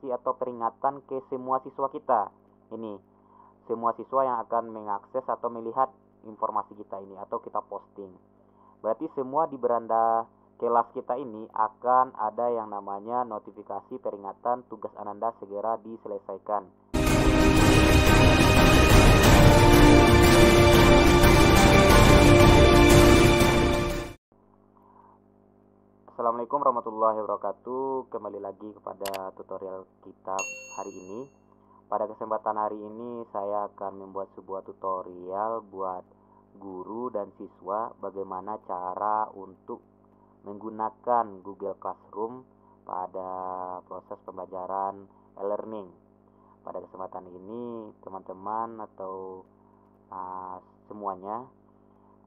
notifikasi atau peringatan ke semua siswa kita. Ini semua siswa yang akan mengakses atau melihat informasi kita ini atau kita posting. Berarti semua di beranda kelas kita ini akan ada yang namanya notifikasi peringatan tugas Ananda segera diselesaikan. Assalamualaikum warahmatullahi wabarakatuh. Kembali lagi kepada tutorial kita hari ini. Pada kesempatan hari ini saya akan membuat sebuah tutorial buat guru dan siswa bagaimana cara untuk menggunakan Google Classroom pada proses pembelajaran e-learning. Pada kesempatan ini teman-teman atau semuanya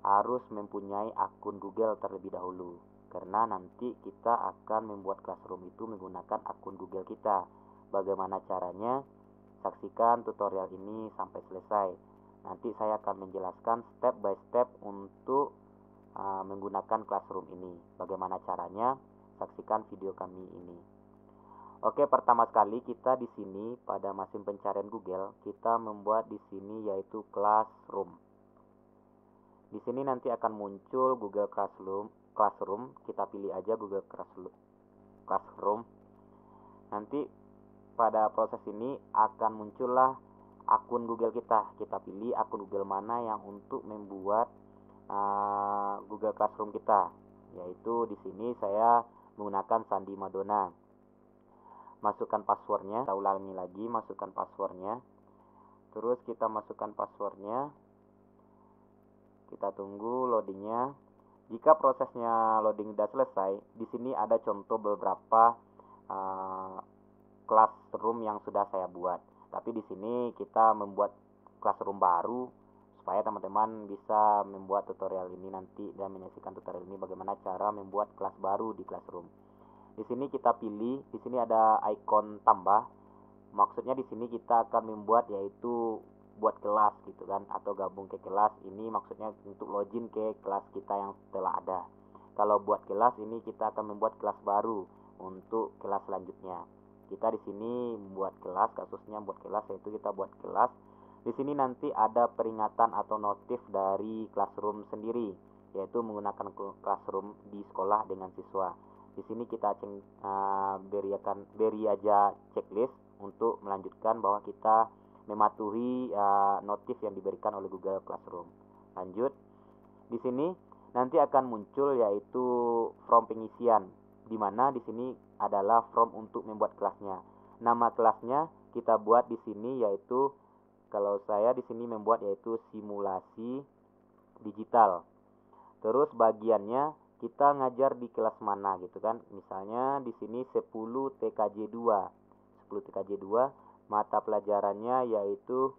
harus mempunyai akun Google terlebih dahulu, karena nanti kita akan membuat classroom itu menggunakan akun Google kita. Bagaimana caranya? Saksikan tutorial ini sampai selesai. Nanti saya akan menjelaskan step by step untuk menggunakan classroom ini. Bagaimana caranya? Saksikan video kami ini. Oke, pertama sekali kita di sini pada mesin pencarian Google, kita membuat di sini yaitu classroom. Di sini nanti akan muncul Google Classroom, kita pilih aja Google Classroom. Nanti pada proses ini akan muncullah akun Google kita. Kita pilih akun Google mana yang untuk membuat Google Classroom kita. Yaitu di sini saya menggunakan Sandi Madonna. Masukkan passwordnya. Kita ulangi lagi, masukkan passwordnya. Terus kita masukkan passwordnya. Kita tunggu loadingnya. Jika prosesnya loading sudah selesai, di sini ada contoh beberapa classroom yang sudah saya buat. Tapi di sini kita membuat classroom baru supaya teman-teman bisa membuat tutorial ini nanti dan menyaksikan tutorial ini bagaimana cara membuat kelas baru di classroom. Di sini kita pilih, di sini ada ikon tambah. Maksudnya di sini kita akan membuat yaitu buat kelas gitu kan, atau gabung ke kelas. Ini maksudnya untuk login ke kelas kita yang telah ada. Kalau buat kelas ini kita akan membuat kelas baru untuk kelas selanjutnya. Kita di sini membuat kelas, kasusnya buat kelas yaitu kita buat kelas. Di sini nanti ada peringatan atau notif dari classroom sendiri, yaitu menggunakan classroom di sekolah dengan siswa. Di sini kita beri aja checklist untuk melanjutkan bahwa kita mematuhi notif yang diberikan oleh Google Classroom. Lanjut. Di sini nanti akan muncul yaitu form pengisian, di mana di sini adalah form untuk membuat kelasnya. Nama kelasnya kita buat di sini yaitu, kalau saya di sini membuat yaitu simulasi digital. Terus bagiannya kita ngajar di kelas mana gitu kan. Misalnya di sini 10 TKJ 2. 10 TKJ 2. Mata pelajarannya yaitu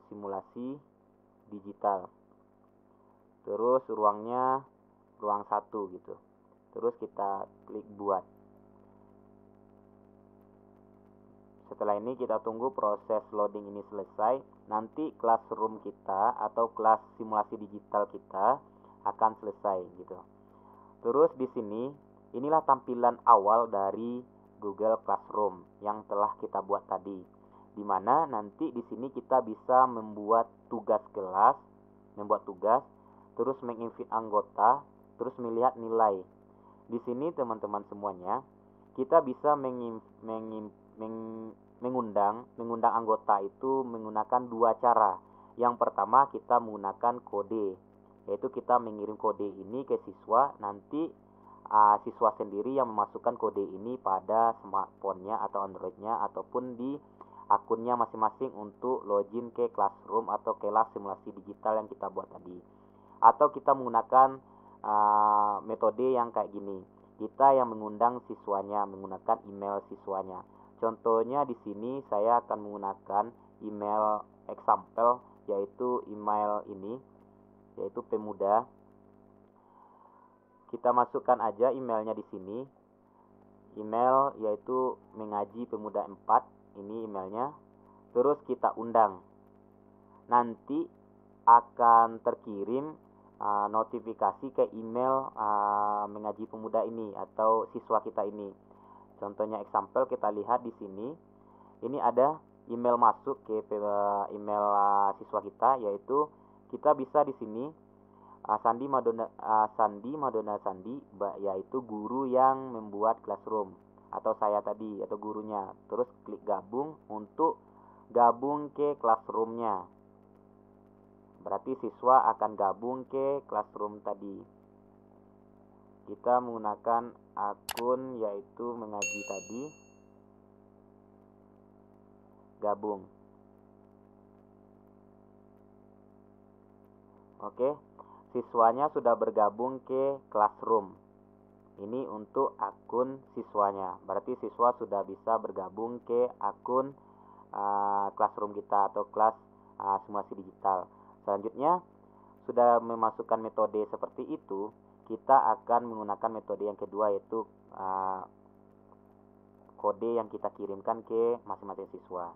simulasi digital. Terus ruangnya ruang 1 gitu. Terus kita klik buat. Setelah ini kita tunggu proses loading ini selesai. Nanti classroom kita atau kelas simulasi digital kita akan selesai gitu. Terus di sini inilah tampilan awal dari Google Classroom yang telah kita buat tadi, di mana nanti di sini kita bisa membuat tugas kelas, membuat tugas, terus menginvite anggota, terus melihat nilai. Di sini teman-teman semuanya, kita bisa mengundang anggota itu menggunakan dua cara. Yang pertama kita menggunakan kode, yaitu kita mengirim kode ini ke siswa, nanti siswa sendiri yang memasukkan kode ini pada smartphone-nya atau Android-nya ataupun di akunnya masing-masing untuk login ke classroom atau kelas simulasi digital yang kita buat tadi. Atau kita menggunakan metode yang kayak gini. Kita yang mengundang siswanya menggunakan email siswanya. Contohnya di sini saya akan menggunakan email example, yaitu email ini, yaitu Pemuda. Kita masukkan aja emailnya di sini. Email yaitu mengaji pemuda 4. Ini emailnya. Terus kita undang. Nanti akan terkirim notifikasi ke email mengaji pemuda ini atau siswa kita ini. Contohnya example kita lihat di sini. Ini ada email masuk ke email siswa kita, yaitu kita bisa di sini Sandi Madonna Sandi, yaitu guru yang membuat Classroom, atau saya tadi atau gurunya. Terus klik gabung untuk gabung ke Classroom-nya. Berarti siswa akan gabung ke Classroom tadi. Kita menggunakan akun yaitu mengaji tadi, gabung. Oke, siswanya sudah bergabung ke Classroom. Ini untuk akun siswanya. Berarti siswa sudah bisa bergabung ke akun Classroom kita atau kelas simulasi digital. Selanjutnya, sudah memasukkan metode seperti itu, kita akan menggunakan metode yang kedua, yaitu kode yang kita kirimkan ke masing-masing siswa.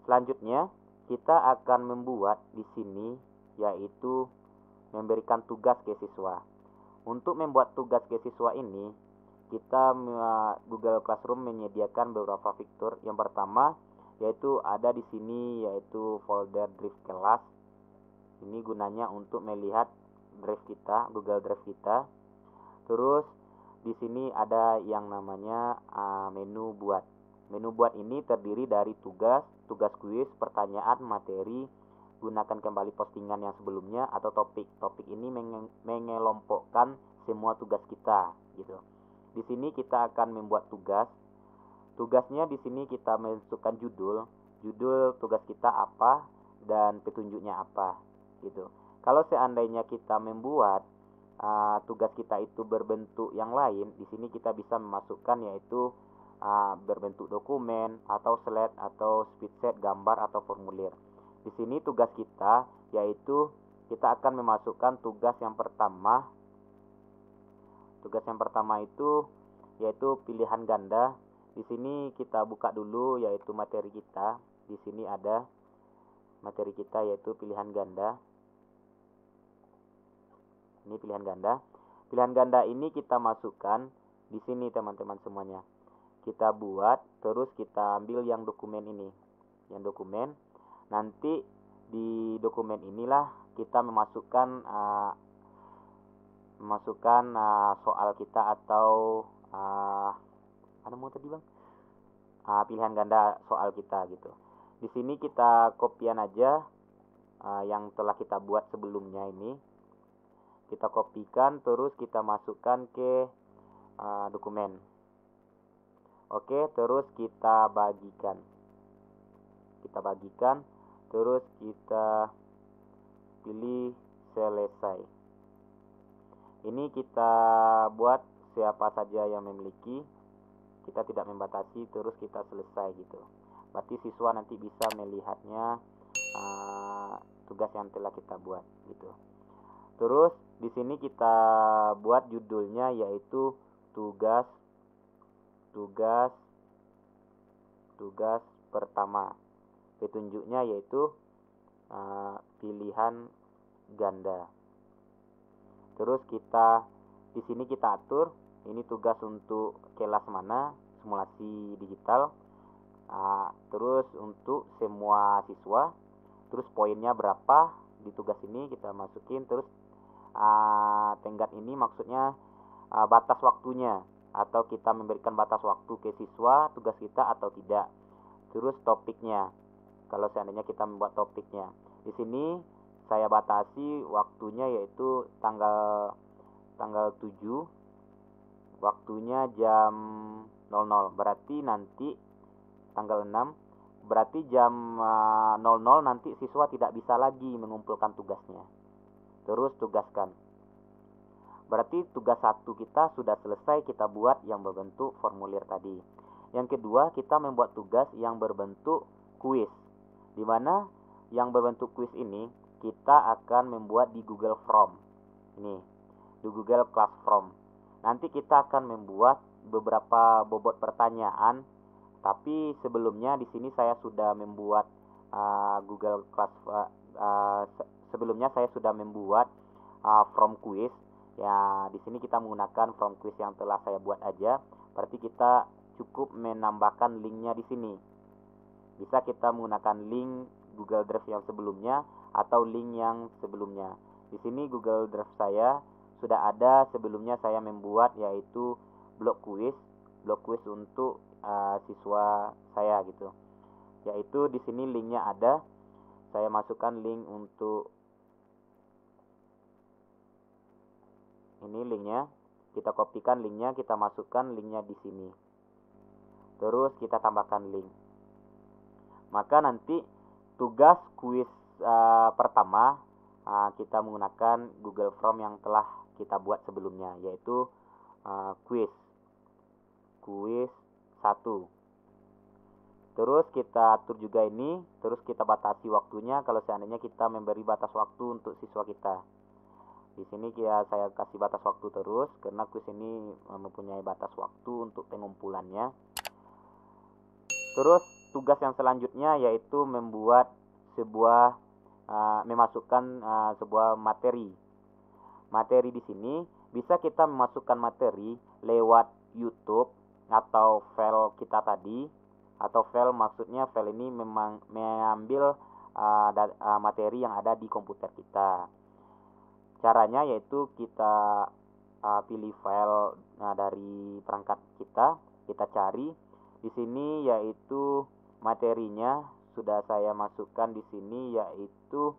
Selanjutnya, kita akan membuat di sini yaitu memberikan tugas ke siswa. Untuk membuat tugas ke siswa ini, kita Google Classroom menyediakan beberapa fitur. Yang pertama yaitu ada di sini yaitu folder drive kelas. Ini gunanya untuk melihat drive kita, Google Drive kita. Terus di sini ada yang namanya menu buat. Menu buat ini terdiri dari tugas kuis, pertanyaan, materi, gunakan kembali postingan yang sebelumnya, atau topik. Topik ini mengelompokkan semua tugas kita, gitu. Di sini kita akan membuat tugas. Tugasnya di sini kita masukkan judul tugas kita apa dan petunjuknya apa, gitu. Kalau seandainya kita membuat tugas kita itu berbentuk yang lain, di sini kita bisa memasukkan yaitu berbentuk dokumen atau slide atau spreadsheet, gambar atau formulir. Di sini tugas kita yaitu kita akan memasukkan tugas yang pertama. Tugas yang pertama itu yaitu pilihan ganda. Di sini kita buka dulu yaitu materi kita. Di sini ada materi kita yaitu pilihan ganda. Ini pilihan ganda. Pilihan ganda ini kita masukkan di sini teman-teman semuanya. Kita buat, terus kita ambil yang dokumen ini. Yang dokumen. Nanti di dokumen inilah kita memasukkan soal kita atau pilihan ganda soal kita, gitu. Di sini kita kopian aja yang telah kita buat sebelumnya ini. Kita kopikan, terus kita masukkan ke dokumen. Oke, terus kita bagikan. Terus kita pilih selesai. Ini kita buat siapa saja yang memiliki. Kita tidak membatasi, terus kita selesai, gitu. Berarti siswa nanti bisa melihatnya tugas yang telah kita buat, gitu. Terus di sini kita buat judulnya yaitu tugas pertama. Petunjuknya yaitu pilihan ganda. Terus kita di sini kita atur ini tugas untuk kelas mana, simulasi digital. Terus untuk semua siswa. Terus poinnya berapa di tugas ini kita masukin. Terus tenggat ini maksudnya batas waktunya, atau kita memberikan batas waktu ke siswa tugas kita atau tidak. Terus topiknya, kalau seandainya kita membuat topiknya, di sini saya batasi waktunya yaitu tanggal 7, waktunya jam 00. Berarti nanti tanggal 6, berarti jam 00 nanti siswa tidak bisa lagi mengumpulkan tugasnya. Terus tugaskan. Berarti tugas 1 kita sudah selesai kita buat yang berbentuk formulir tadi. Yang kedua, kita membuat tugas yang berbentuk kuis. Di mana yang berbentuk kuis ini kita akan membuat di Google Form. Ini, di Google Classroom. Nanti kita akan membuat beberapa bobot pertanyaan, tapi sebelumnya di sini saya sudah membuat Google Class sebelumnya saya sudah membuat form quiz. Ya, di sini kita menggunakan form quiz yang telah saya buat aja. Berarti kita cukup menambahkan linknya di sini. Bisa kita menggunakan link Google Drive yang sebelumnya atau link yang sebelumnya. Di sini Google Drive saya sudah ada sebelumnya, saya membuat yaitu blog quiz untuk siswa saya gitu. Yaitu di sini linknya ada. Saya masukkan link untuk ini linknya. Kita kopikan linknya, kita masukkan linknya di sini. Terus kita tambahkan link. Maka nanti tugas kuis pertama kita menggunakan Google Form yang telah kita buat sebelumnya, yaitu kuis 1. Terus kita atur juga ini, terus kita batasi waktunya kalau seandainya kita memberi batas waktu untuk siswa kita. Di sini saya kasih batas waktu terus karena kuis ini mempunyai batas waktu untuk pengumpulannya. Terus tugas yang selanjutnya yaitu membuat memasukkan sebuah materi. Materi di sini bisa kita memasukkan materi lewat YouTube atau file kita tadi, atau file maksudnya file ini memang mengambil materi yang ada di komputer kita. Caranya yaitu kita pilih file dari perangkat kita cari di sini, yaitu materinya sudah saya masukkan di sini, yaitu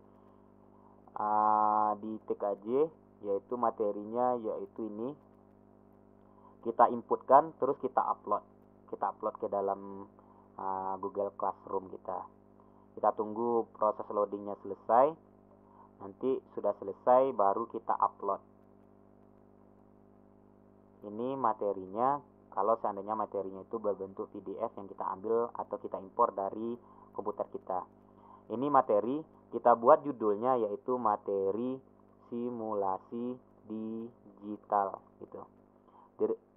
di TKJ, yaitu materinya yaitu ini. Kita inputkan terus kita upload ke dalam Google Classroom kita. Kita tunggu proses loadingnya selesai. Nanti sudah selesai baru kita upload. Ini materinya, kalau seandainya materinya itu berbentuk PDF yang kita ambil atau kita impor dari komputer kita. Ini materi, kita buat judulnya yaitu materi simulasi digital gitu.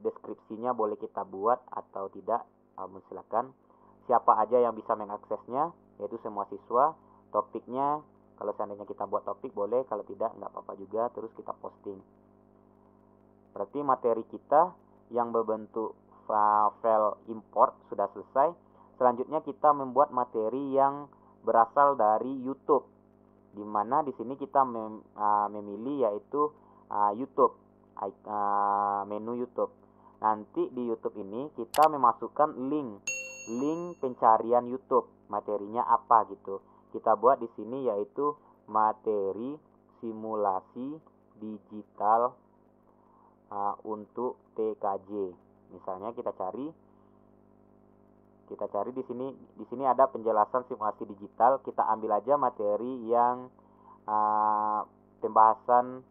Deskripsinya boleh kita buat atau tidak, silakan. Siapa aja yang bisa mengaksesnya, yaitu semua siswa. Topiknya, kalau seandainya kita buat topik boleh, kalau tidak nggak apa-apa juga. Terus kita posting. Berarti materi kita yang berbentuk file import sudah selesai. Selanjutnya kita membuat materi yang berasal dari YouTube, di mana di sini kita memilih yaitu YouTube, menu YouTube. Nanti di YouTube ini kita memasukkan link pencarian YouTube, materinya apa gitu. Kita buat di sini yaitu materi simulasi digital untuk TKJ. Misalnya kita cari di sini. Di sini ada penjelasan simulasi digital. Kita ambil aja materi yang pembahasan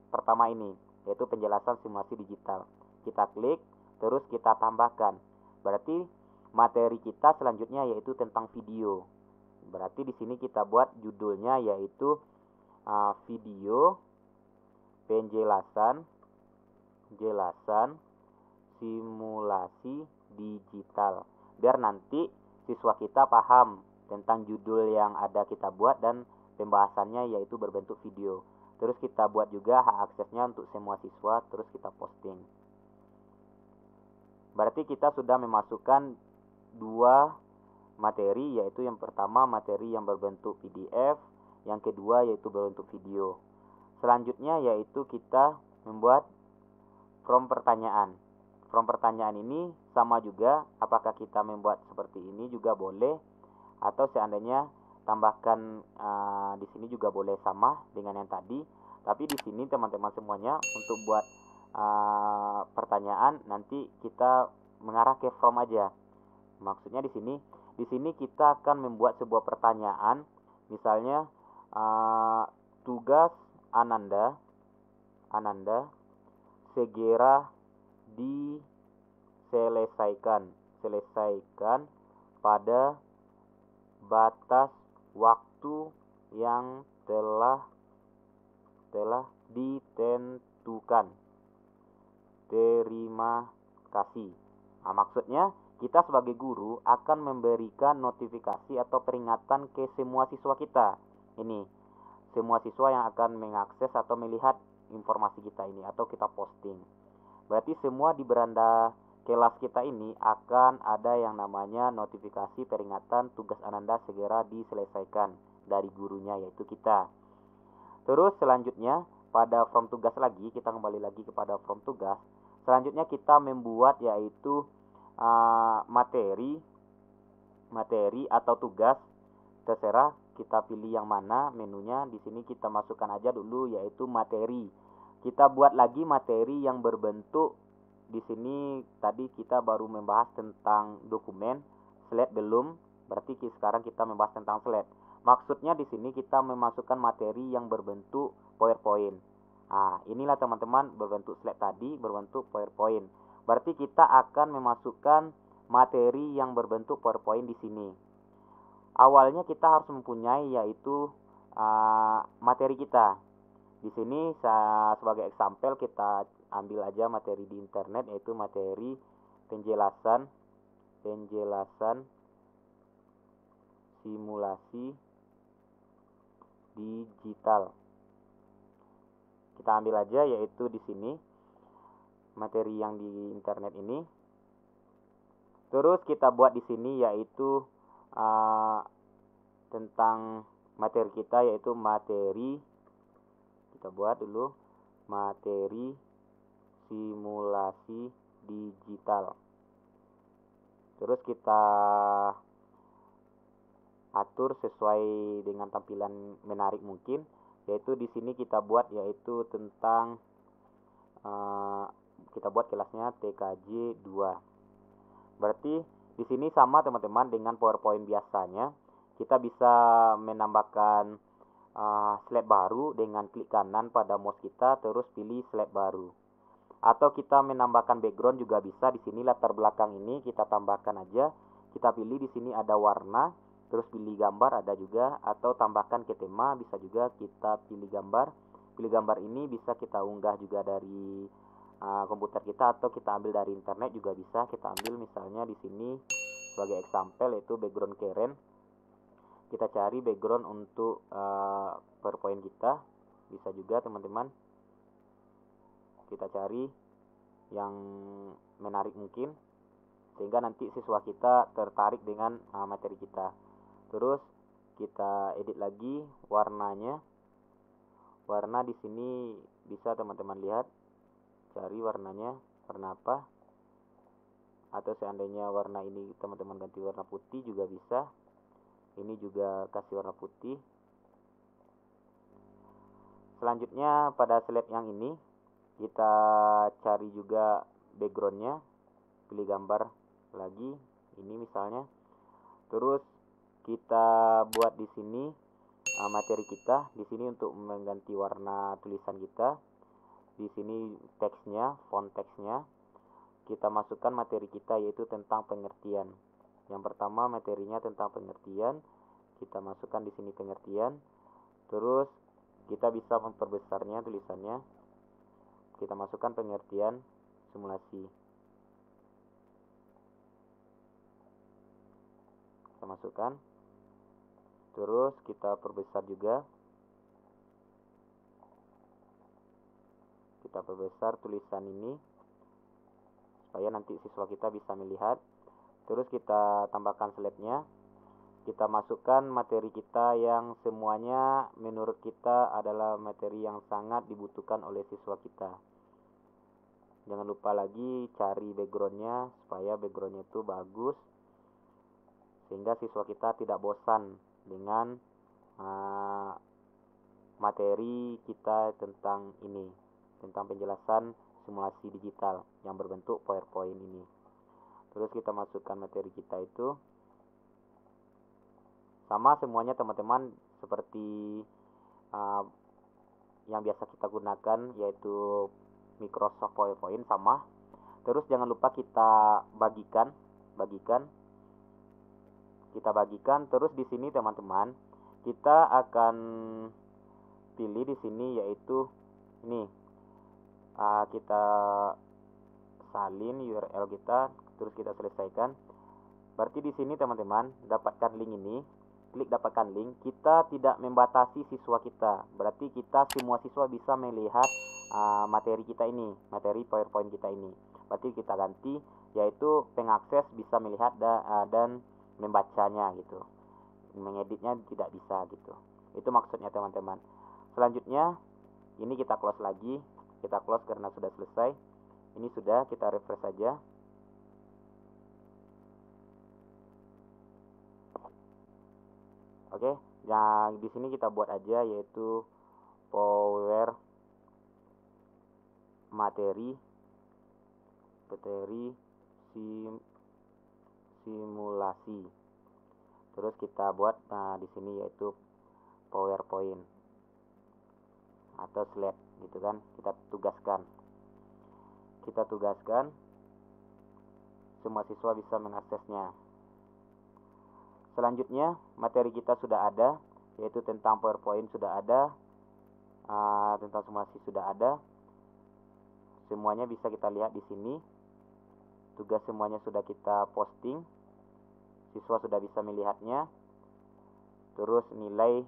pertama ini, yaitu penjelasan simulasi digital. Kita klik, terus kita tambahkan. Berarti materi kita selanjutnya yaitu tentang video. Berarti di sini kita buat judulnya yaitu video penjelasan simulasi digital. Biar nanti siswa kita paham tentang judul yang ada kita buat dan pembahasannya yaitu berbentuk video. Terus kita buat juga hak aksesnya untuk semua siswa, terus kita posting. Berarti kita sudah memasukkan 2 materi, yaitu yang pertama materi yang berbentuk PDF, yang kedua yaitu berbentuk video. Selanjutnya yaitu kita membuat form pertanyaan. Form pertanyaan ini sama juga, apakah kita membuat seperti ini juga boleh, atau seandainya tambahkan di sini juga boleh sama dengan yang tadi. Tapi di sini teman-teman semuanya untuk buat pertanyaan nanti kita mengarah ke form aja. Maksudnya di sini kita akan membuat sebuah pertanyaan, misalnya tugas Ananda segera diselesaikan pada batas waktu yang telah ditentukan. Terima kasih. Maksudnya kita sebagai guru akan memberikan notifikasi atau peringatan ke semua siswa kita. Ini semua siswa yang akan mengakses atau melihat informasi kita ini atau kita posting. Berarti semua di beranda kelas kita ini akan ada yang namanya notifikasi peringatan tugas Ananda segera diselesaikan dari gurunya, yaitu kita. Terus selanjutnya pada form tugas lagi, kita kembali lagi kepada form tugas. Selanjutnya kita membuat yaitu materi atau tugas, terserah kita pilih yang mana menunya. Di sini kita masukkan aja dulu yaitu materi. Kita buat lagi materi yang berbentuk, di sini tadi kita baru membahas tentang dokumen, slide belum, berarti sekarang kita membahas tentang slide. Maksudnya di sini kita memasukkan materi yang berbentuk PowerPoint. Nah, inilah teman-teman berbentuk slide tadi, berbentuk PowerPoint. Berarti kita akan memasukkan materi yang berbentuk PowerPoint di sini. Awalnya kita harus mempunyai yaitu materi kita. Di sini sebagai example kita ambil aja materi di internet, yaitu materi penjelasan simulasi digital. Kita ambil aja yaitu di sini materi yang di internet ini. Terus kita buat di sini yaitu tentang materi kita, yaitu materi, kita buat dulu materi simulasi digital. Terus kita atur sesuai dengan tampilan menarik mungkin, yaitu di sini kita buat yaitu tentang kita buat kelasnya TKJ 2. Berarti di sini sama teman-teman dengan PowerPoint biasanya, kita bisa menambahkan slide baru dengan klik kanan pada mouse kita, terus pilih slide baru. Atau kita menambahkan background juga bisa. Di sini latar belakang ini kita tambahkan aja. Kita pilih di sini ada warna, terus pilih gambar ada juga, atau tambahkan ke tema bisa juga, kita pilih gambar. Pilih gambar ini bisa kita unggah juga dari komputer kita, atau kita ambil dari internet juga bisa. Kita ambil misalnya di sini sebagai example yaitu background keren. Kita cari background untuk PowerPoint kita, bisa juga teman-teman. Kita cari yang menarik mungkin, sehingga nanti siswa kita tertarik dengan materi kita. Terus kita edit lagi warnanya. Warna di sini bisa teman-teman lihat, cari warnanya warna apa. Atau seandainya warna ini teman-teman ganti warna putih juga bisa. Ini juga kasih warna putih. Selanjutnya pada slide yang ini kita cari juga backgroundnya, pilih gambar lagi ini misalnya. Terus kita buat di sini materi kita. Di sini untuk mengganti warna tulisan kita. Di sini teksnya, font teksnya kita masukkan materi kita yaitu tentang pengertian. Yang pertama materinya tentang pengertian, kita masukkan di sini pengertian. Terus kita bisa memperbesarnya tulisannya. Kita masukkan pengertian simulasi. Kita masukkan. Terus kita perbesar juga. Kita perbesar tulisan ini supaya nanti siswa kita bisa melihat. Terus kita tambahkan slide-nya. Kita masukkan materi kita yang semuanya menurut kita adalah materi yang sangat dibutuhkan oleh siswa kita. Jangan lupa lagi cari backgroundnya supaya backgroundnya itu bagus, sehingga siswa kita tidak bosan dengan materi kita tentang ini, tentang penjelasan simulasi digital yang berbentuk PowerPoint ini. Terus kita masukkan materi kita itu sama semuanya teman-teman, seperti yang biasa kita gunakan yaitu Microsoft PowerPoint sama. Terus jangan lupa kita bagikan. Kita bagikan. Terus di sini teman-teman kita akan pilih di sini yaitu ini. Kita salin URL kita, terus kita selesaikan. Berarti di sini teman-teman dapatkan link ini. Klik dapatkan link. Kita tidak membatasi siswa kita. Berarti kita semua siswa bisa melihat materi kita ini, materi PowerPoint kita ini. Berarti kita ganti yaitu pengakses bisa melihat dan membacanya gitu. Mengeditnya tidak bisa gitu. Itu maksudnya teman-teman. Selanjutnya ini kita close lagi. Kita close karena sudah selesai. Ini sudah, kita refresh saja. Oke, nah di sini kita buat aja yaitu power materi simulasi. Terus kita buat di sini yaitu PowerPoint atau slide gitu kan. Kita tugaskan semua siswa bisa mengaksesnya. Selanjutnya materi kita sudah ada, yaitu tentang PowerPoint sudah ada, tentang simulasi sudah ada. Semuanya bisa kita lihat di sini. Tugas semuanya sudah kita posting. Siswa sudah bisa melihatnya. Terus nilai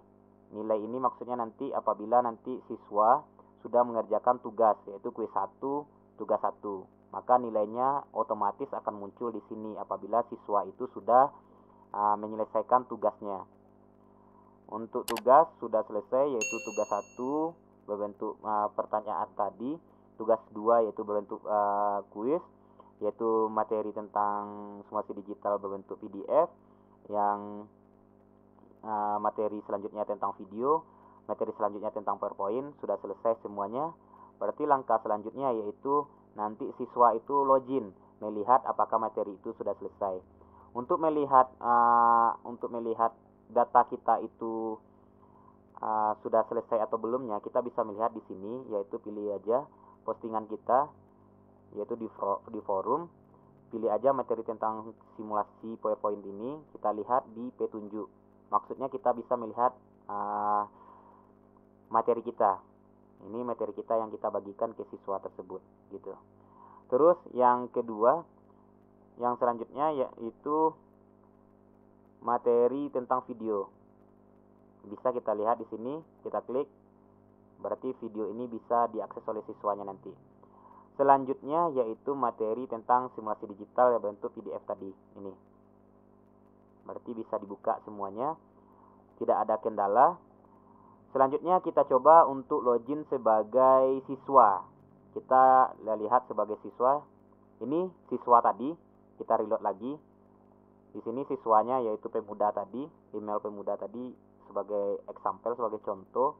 ini maksudnya nanti apabila nanti siswa sudah mengerjakan tugas, yaitu kuis 1, tugas 1, maka nilainya otomatis akan muncul di sini apabila siswa itu sudah menyelesaikan tugasnya. Untuk tugas sudah selesai, yaitu tugas 1 berbentuk pertanyaan tadi, tugas 2 yaitu berbentuk kuis, yaitu materi tentang simulasi digital berbentuk PDF, yang materi selanjutnya tentang video, materi selanjutnya tentang PowerPoint sudah selesai semuanya. Berarti langkah selanjutnya yaitu nanti siswa itu login, melihat apakah materi itu sudah selesai. Untuk melihat data kita itu sudah selesai atau belumnya, kita bisa melihat di sini, yaitu pilih aja postingan kita, yaitu di forum, pilih aja materi tentang simulasi PowerPoint ini, kita lihat di petunjuk. Maksudnya kita bisa melihat materi kita. Ini materi kita yang kita bagikan ke siswa tersebut gitu. Terus yang kedua, yang selanjutnya yaitu materi tentang video. Bisa kita lihat di sini, kita klik. Berarti video ini bisa diakses oleh siswanya nanti. Selanjutnya yaitu materi tentang simulasi digital yang bentuk PDF tadi. Ini. Berarti bisa dibuka semuanya. Tidak ada kendala. Selanjutnya kita coba untuk login sebagai siswa. Kita lihat sebagai siswa. Ini siswa tadi. Kita reload lagi. Di sini siswanya yaitu pemuda tadi, email pemuda tadi sebagai example, sebagai contoh.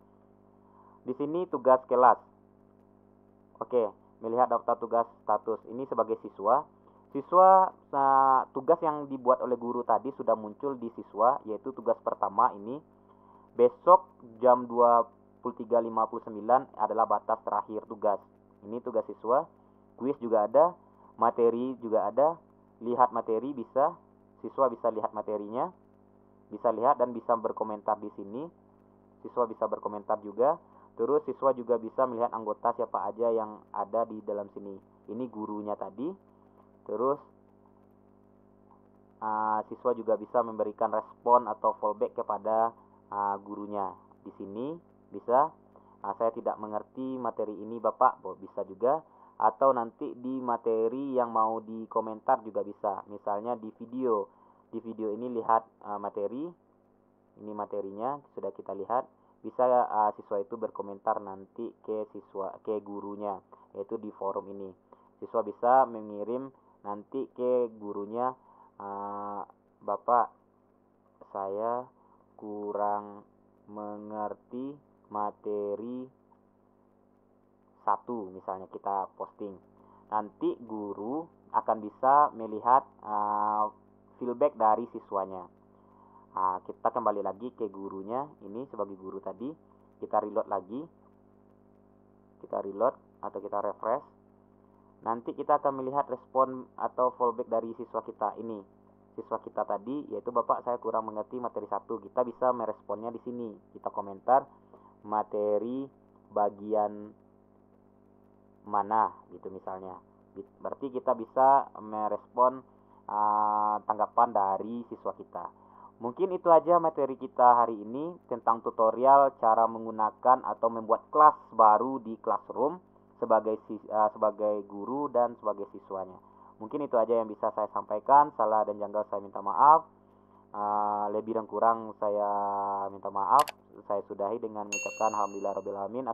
Di sini tugas kelas. Oke, melihat daftar tugas status. Ini sebagai siswa. Siswa tugas yang dibuat oleh guru tadi sudah muncul di siswa, yaitu tugas pertama ini. Besok jam 23.59 adalah batas terakhir tugas. Ini tugas siswa. Kuis juga ada, materi juga ada. Lihat materi bisa, siswa bisa lihat materinya, bisa lihat dan bisa berkomentar di sini. Siswa bisa berkomentar juga. Terus siswa juga bisa melihat anggota siapa aja yang ada di dalam sini. Ini gurunya tadi. Terus siswa juga bisa memberikan respon atau fallback kepada gurunya. Di sini bisa, saya tidak mengerti materi ini Bapak, bisa juga. Atau nanti di materi yang mau dikomentar juga bisa. Misalnya di video ini lihat materi. Ini materinya sudah kita lihat. Bisa siswa itu berkomentar nanti ke gurunya, yaitu di forum ini. Siswa bisa mengirim nanti ke gurunya, Bapak, saya kurang mengerti materi 1, misalnya kita posting. Nanti guru akan bisa melihat feedback dari siswanya. Kita kembali lagi ke gurunya. Ini sebagai guru tadi. Kita reload lagi. Kita reload atau kita refresh. Nanti kita akan melihat respon atau fallback dari siswa kita ini. Siswa kita tadi, yaitu Bapak, saya kurang mengerti materi 1. Kita bisa meresponnya di sini. Kita komentar materi bagian mana gitu misalnya. Berarti kita bisa merespon tanggapan dari siswa kita. Mungkin itu aja materi kita hari ini tentang tutorial cara menggunakan atau membuat kelas baru di Classroom sebagai guru dan sebagai siswanya. Mungkin itu aja yang bisa saya sampaikan. Salah dan janggal saya minta maaf. Lebih dan kurang saya minta maaf. Saya sudahi dengan mengucapkan alhamdulillahirabbil alamin.